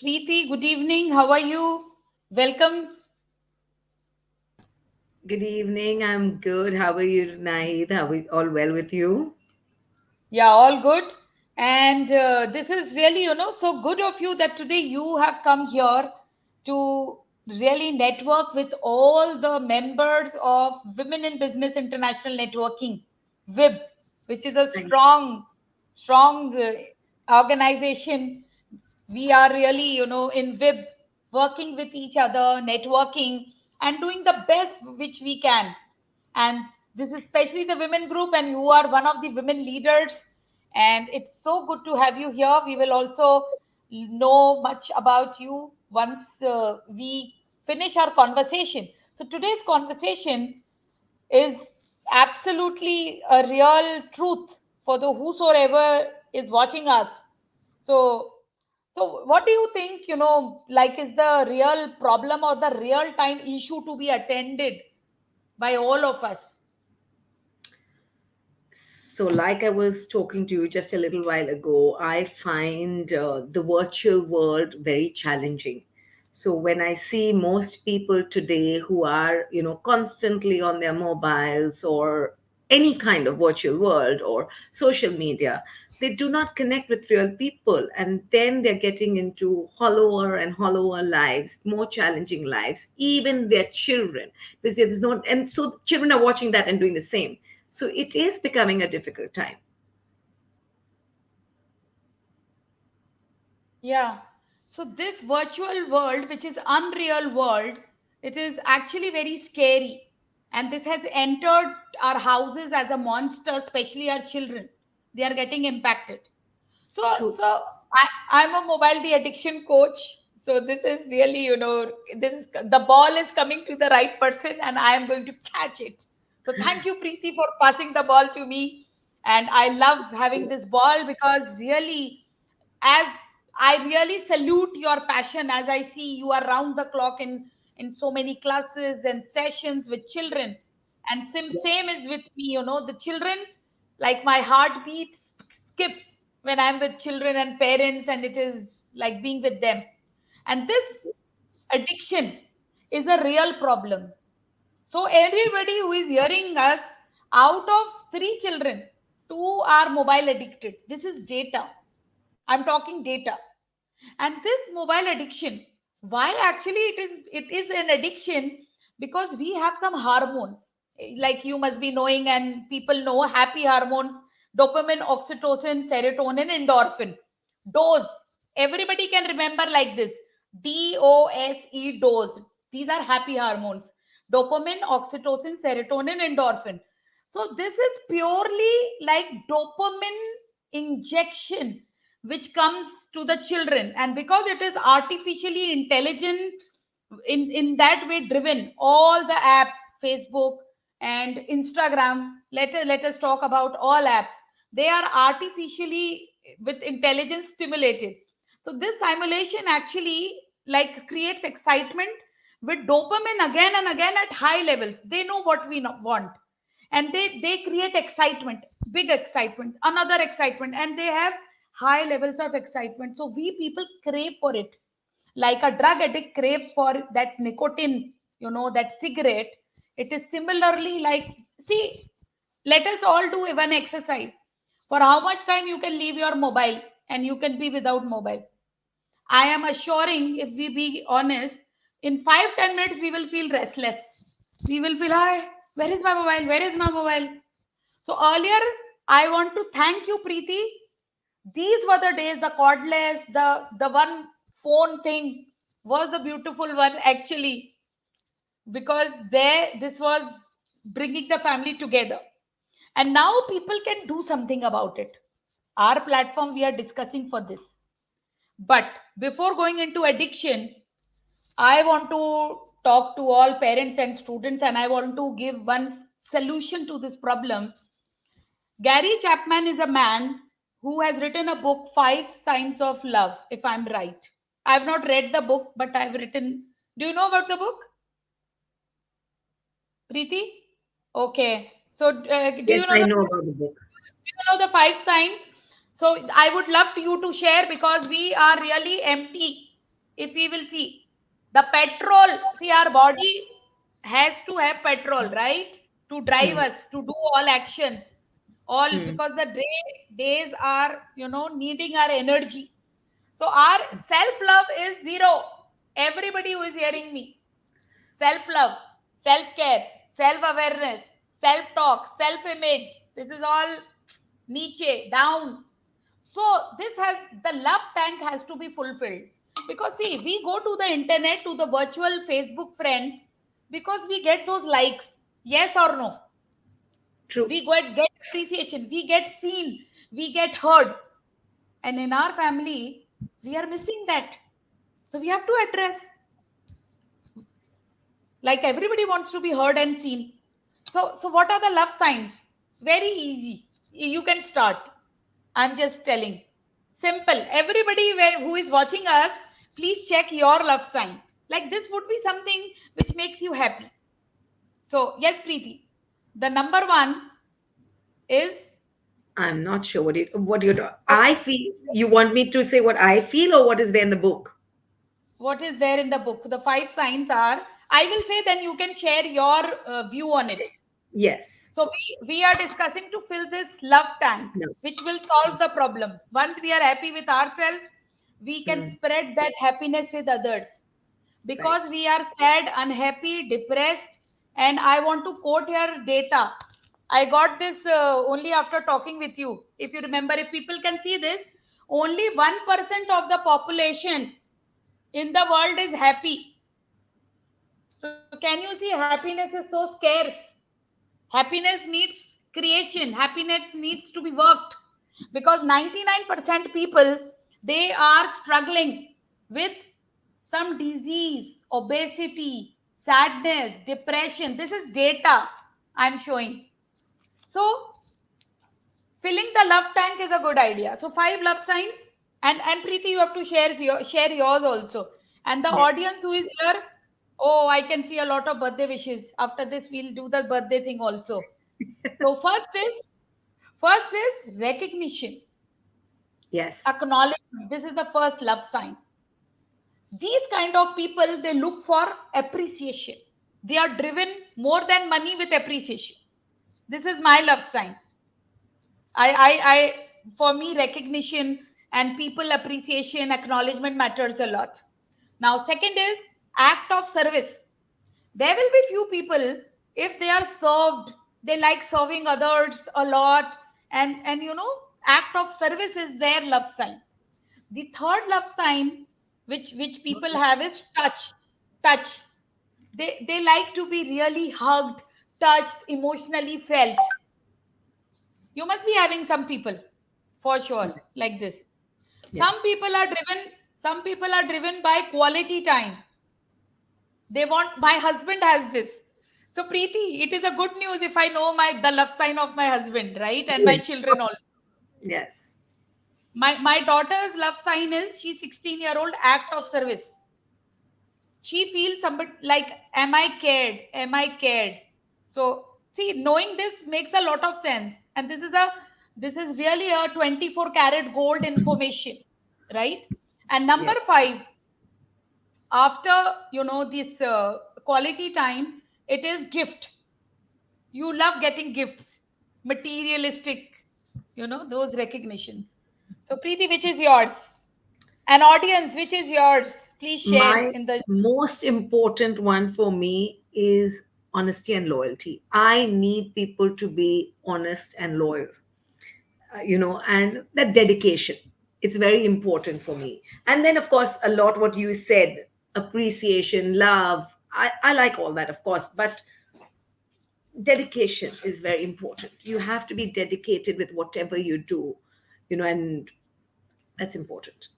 Preeti, good evening. How are you? Welcome. Good evening. I'm good. How are you tonight? How are all well with you? Yeah, all good. And this is really, so good of you that today you have come here to really network with all the members of Women in Business International Networking, WIB, which is a Thank strong organization. We are really, in WIB, working with each other, networking, and doing the best which we can. And this is especially the women group, and you are one of the women leaders. And it's so good to have you here. We will also know much about you once we finish our conversation. So today's conversation is absolutely a real truth for the whosoever is watching us. So so what do you think, like, is the real problem or the real time issue to be attended by all of us? So, like I was talking to you just a little while ago, I find the virtual world very challenging. So, when I see most people today who are, constantly on their mobiles or any kind of virtual world or social media, they do not connect with real people. And then they're getting into hollower and hollower lives, more challenging lives, even their children. Because there's no, and so children are watching that and doing the same, so it is becoming a difficult time. Yeah. So this virtual world, which is unreal world, it is actually very scary. And this has entered our houses as a monster, especially our children. They are getting impacted. So, True. so I'm a mobile de-addiction coach. So this is really, this is the ball is coming to the right person, and I am going to catch it. So thank you, Preeti, for passing the ball to me. And I love having this ball because really, as I really salute your passion, as I see you are round the clock in so many classes and sessions with children. And same is with me, the children, like my heartbeat skips when I'm with children and parents, and it is like being with them. And this addiction is a real problem. So everybody who is hearing us, out of three children, two are mobile addicted. This is data. I'm talking data. And this mobile addiction, why actually it is an addiction? Because we have some hormones, like you must be knowing, and people know happy hormones: dopamine, oxytocin, serotonin, endorphin. Dose. Everybody can remember like this: DOSE, dose. These are happy hormones: dopamine, oxytocin, serotonin, endorphin. So this is purely like dopamine injection which comes to the children. And because it is artificially intelligent, in that way driven, all the apps, Facebook and Instagram, let us talk about all apps. They are artificially with intelligence stimulated. So this simulation actually like creates excitement with dopamine again and again at high levels. They know what we want, and they create excitement, big excitement, another excitement, and they have high levels of excitement. So we people crave for it, like a drug addict craves for that nicotine, that cigarette. It is similarly like, see, let us all do one exercise. For how much time you can leave your mobile and you can be without mobile? I am assuring, if we be honest, in 5-10 minutes we will feel restless. We will feel, hi, where is my mobile? Where is my mobile? So earlier, I want to thank you, Preeti. These were the days, the cordless, the one phone thing was the beautiful one actually, because there this was bringing the family together. And now people can do something about it. Our platform, we are discussing for this. But before going into addiction, I want to talk to all parents and students, and I want to give one solution to this problem. Gary Chapman is a man who has written a book, Five Signs of Love, if I'm right. I've not read the book, but I've written. Do you know about the book, Preeti? Okay. So, do Yes, you know I the know about the book. five signs? So, I would love you to share, because we are really empty. If we will see the petrol, see, our body has to have petrol, right? To drive Hmm. us, to do all actions, all, Hmm. because the days are, needing our energy. So our self love is zero. Everybody who is hearing me, self love, self care, self awareness, self talk, self image. This is all Nietzsche down. So this has, the love tank has to be fulfilled, because see, we go to the internet, to the virtual Facebook friends, because we get those likes, yes or no. True. We get appreciation, we get seen, we get heard, and in our family we are missing that. So we have to address, like, everybody wants to be heard and seen. So what are the love signs? Very easy, you can start. I'm just telling, simple. Everybody who is watching us, please check your love sign. Like, this would be something which makes you happy. So yes, Preeti, the number one is, I'm not sure what you I feel you want me to say what I feel or what is there in the book. what is there in the book. The five signs are, I will say, then you can share your view on it. Yes. So we are discussing to fill this love tank, No. which will solve the problem. Once we are happy with ourselves, we can Hmm. spread that happiness with others. Right. Because we are sad, unhappy, depressed, and I want to quote your data. I got this only after talking with you. If you remember, if people can see this, only 1% of the population in the world is happy. So can you see, happiness is so scarce? Happiness needs creation, happiness needs to be worked, because 99% people, they are struggling with some disease, obesity, sadness, depression. This is data I'm showing. So filling the love tank is a good idea. So five love signs, and Preeti, you have to share yours also. And the Yes. audience who is here, oh, I can see a lot of birthday wishes. After this, we'll do the birthday thing also. So first is recognition, Yes. acknowledgement. This is the first love sign. These kind of people, they look for appreciation. They are driven more than money with appreciation. This is my love sign. I For me, recognition and people appreciation, acknowledgement matters a lot. Now, second is act of service. There will be few people, if they are served, they like serving others a lot, and act of service is their love sign. The third love sign, which people have, is touch. They like to be really hugged, touched, emotionally felt. You must be having some people, for sure, like this. some Yes. people are driven some people are driven by quality time. They want, my husband has this. So Preeti, it is a good news if I know the love sign of my husband, right? And my Yes. children also. Yes. My daughter's love sign is, she's 16-year-old, act of service. She feels somebody, like, am I cared? Am I cared? So see, knowing this makes a lot of sense. And this is really a 24 karat gold information, right? And number Yes. five, after this quality time, it is gift. You love getting gifts, materialistic, those recognitions. So Preeti, which is yours? An audience, which is yours? Please share My in the. most important one for me is honesty and loyalty. I need people to be honest and loyal, and that dedication. It's very important for me. And then, of course, a lot what you said, appreciation, love. I like all that, of course, but dedication is very important. You have to be dedicated with whatever you do, and that's important.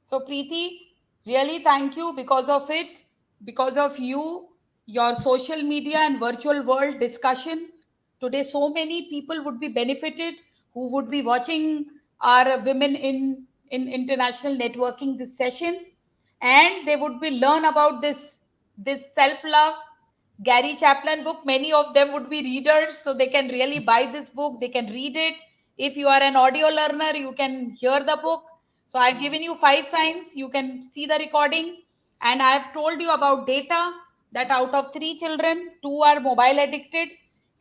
So, Preeti, really thank you. Because of it, because of you, your social media and virtual world discussion, today so many people would be benefited, who would be watching our women in international networking this session, and they would be learn about this self love Gary Chapman book. Many of them would be readers, so they can really buy this book. They can read it. If you are an audio learner, you can hear the book. So I've given you 5 signs. You can see the recording. And I have told you about data that out of 3 children, 2 are mobile addicted,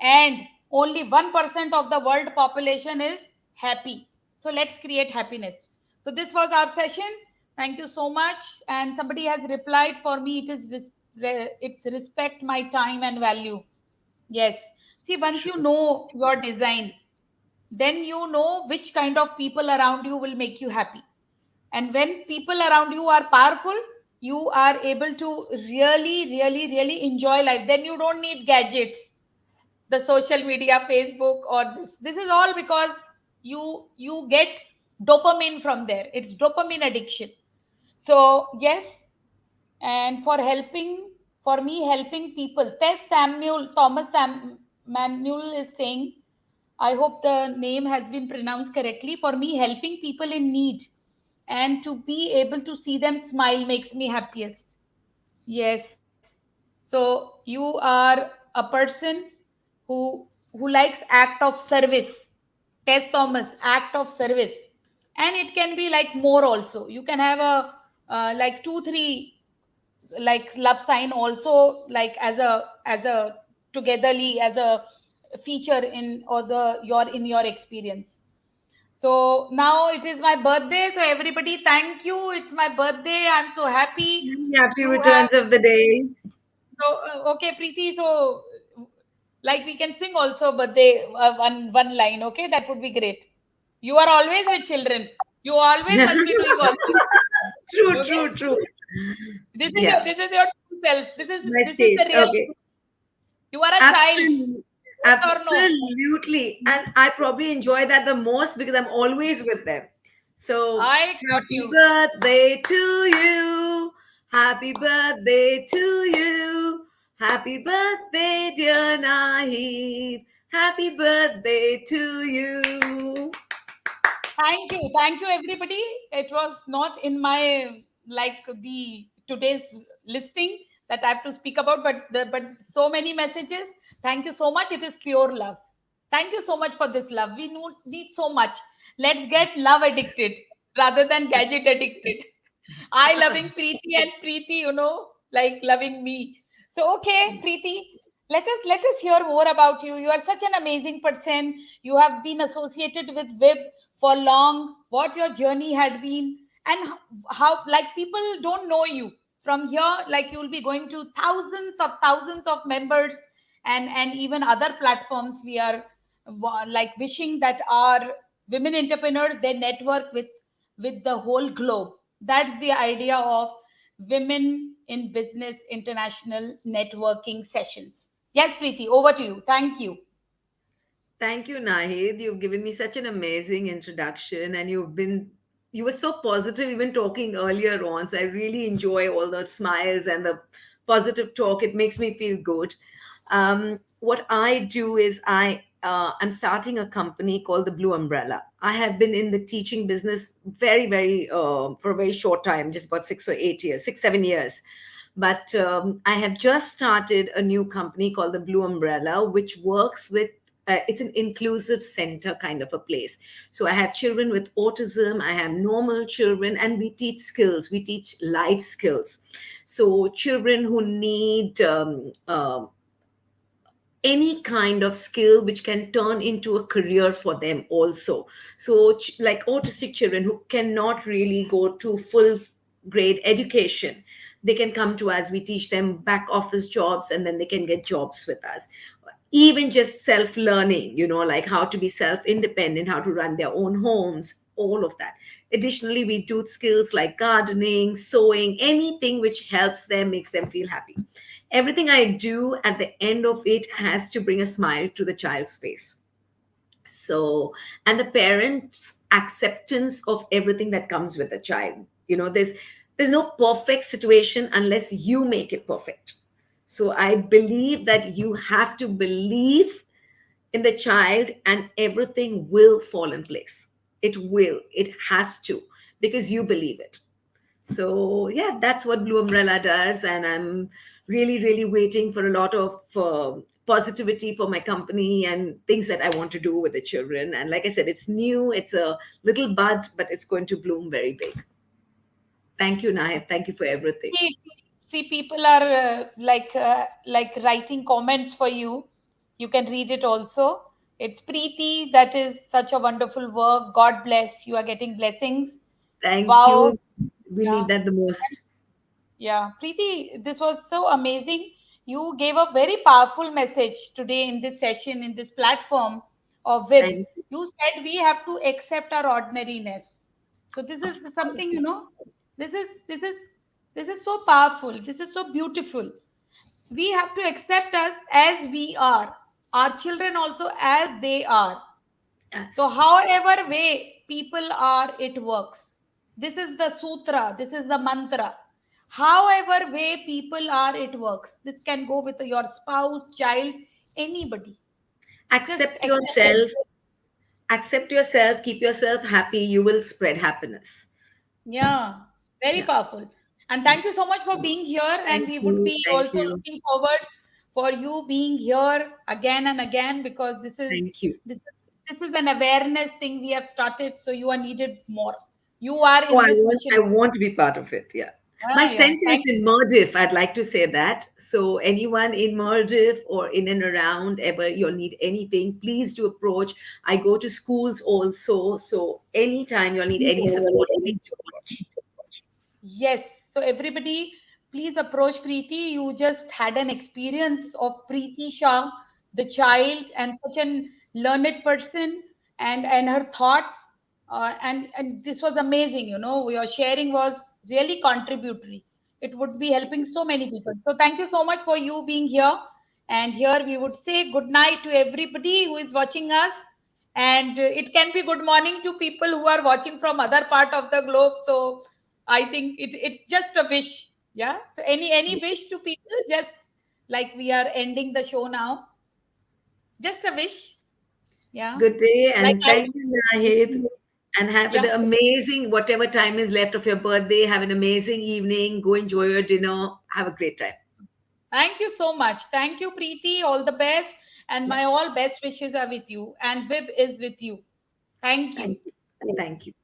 and only 1% of the world population is happy. So let's create happiness. So this was our session. Thank you so much. And somebody has replied for me. It's respect my time and value. Yes. See, once you True. know your design, then you know which kind of people around you will make you happy. And when people around you are powerful, you are able to really, really, really enjoy life. Then you don't need gadgets, the social media, Facebook, or this. This is all because you get dopamine from there. It's dopamine addiction. So yes, and for me helping people, Manuel is saying, I hope the name has been pronounced correctly. For me, helping people in need and to be able to see them smile makes me happiest. Yes. So you are a person who likes act of service. Tess Thomas, act of service. And it can be like more also. You can have a like 2 3 like love sign also, like as a togetherly as a feature in or the your in your experience. So now it is my birthday, so everybody, thank you. It's my birthday. I'm so happy Happy to have. returns of the day. So okay, Preeti, so like we can sing also birthday, one line, okay? That would be great. You are always with children. You always must be doing all this. True, Okay? true, true. This Yeah, is your true self. my This is stage. the real Okay. you. You are a child. Absolutely. Yes or no? Absolutely. And I probably enjoy that the most because I'm always with them. So, I got happy you. birthday to you. Happy birthday to you. Happy birthday, dear Nahid. Happy birthday to you. Thank you, everybody. It was not in my like the today's listing that I have to speak about, but so many messages. Thank you so much. It is pure love. Thank you so much for this love. We need so much. Let's get love addicted rather than gadget addicted. I loving Preeti and Preeti, like loving me. So okay, Preeti, let us hear more about you. You are such an amazing person. You have been associated with Wib for long. What your journey had been, and how like people don't know you from here. Like you will be going to thousands of members, and even other platforms. We are like wishing that our women entrepreneurs they network with the whole globe. That's the idea of Women in Business International Networking Sessions. Yes, Preeti, over to you. Thank you. Thank you, Nahid. You've given me such an amazing introduction, and you were so positive even talking earlier on. So I really enjoy all the smiles and the positive talk. It makes me feel good. What I do is I'm starting a company called the Blue Umbrella. I have been in the teaching business for a very short time, just about 6 or 8 years, 6 7 years. But I have just started a new company called the Blue Umbrella, which works with it's an inclusive center kind of a place. So I have children with autism, I have normal children, and we teach skills. We teach life skills. So children who need any kind of skill which can turn into a career for them also. So like autistic children who cannot really go to full grade education, they can come to us. We teach them back office jobs, and then they can get jobs with us. Even just self learning, like how to be self independent, how to run their own homes, all of that. Additionally, we do skills like gardening, sewing, anything which helps them, makes them feel happy. Everything I do at the end of it has to bring a smile to the child's face. So, and the parents' acceptance of everything that comes with a child. There's no perfect situation unless you make it perfect. So I believe that you have to believe in the child, and everything will fall in place. It has to, because you believe it. So yeah, that's what Blue Umbrella does, and I'm really really waiting for a lot of positivity for my company and things that I want to do with the children. And like I said, it's new, it's a little bud, but it's going to bloom very big. Thank you, Nahid. Thank you for everything. See, see, people are like writing comments for you. You can read it also. It's Preeti. That is such a wonderful work. God bless. You are getting blessings. Thank Wow. you. We need Yeah. that the most. Yeah. Preeti, this was so amazing. You gave a very powerful message today in this session, in this platform of WIB. Thank you. You said we have to accept our ordinariness. So this Of is something, course. this is this is this is so powerful. This is so beautiful. We have to accept us as we are. Our children also as they are. So, Yes. however way people are, it works. This is the sutra, this is the mantra. However way people are, it works. This can go with your spouse, child, anybody. Just Accept accept it. yourself. Accept yourself. Keep yourself happy. You will spread happiness. Yeah, very Yeah. powerful. And thank you so much for being here. And Thank we would you. be Thank also you. looking forward for you being here again and again, because Thank you. this is this is an awareness thing we have started. So you are needed more. You are Oh, in this I mission. want to be part of it. Yeah. My Ah, yeah. center is Thank in Maldives. I'd like to say that. So anyone in Maldives or in and around ever you'll need anything, please do approach. I go to schools also. So anytime you'll need any support, please do approach. Yes. So everybody, please approach Preeti. You just had an experience of Preeti Shah, the child, and such an learned person, and her thoughts. And this was amazing. Your sharing was really contributory. It would be helping so many people. So thank you so much for you being here. And here we would say good night to everybody who is watching us. And it can be good morning to people who are watching from other part of the globe. So I think it's just a wish. Yeah. So any wish to people, just like we are ending the show now. Just a wish. Yeah. Good day Like and I thank you, Nahid. And have yeah. the amazing, whatever time is left of your birthday, have an amazing evening. Go enjoy your dinner. Have a great time. Thank you so much. Thank you, Preeti. All the best. And Yeah. my all best wishes are with you. And Vib is with you. Thank you. Thank you. Thank you.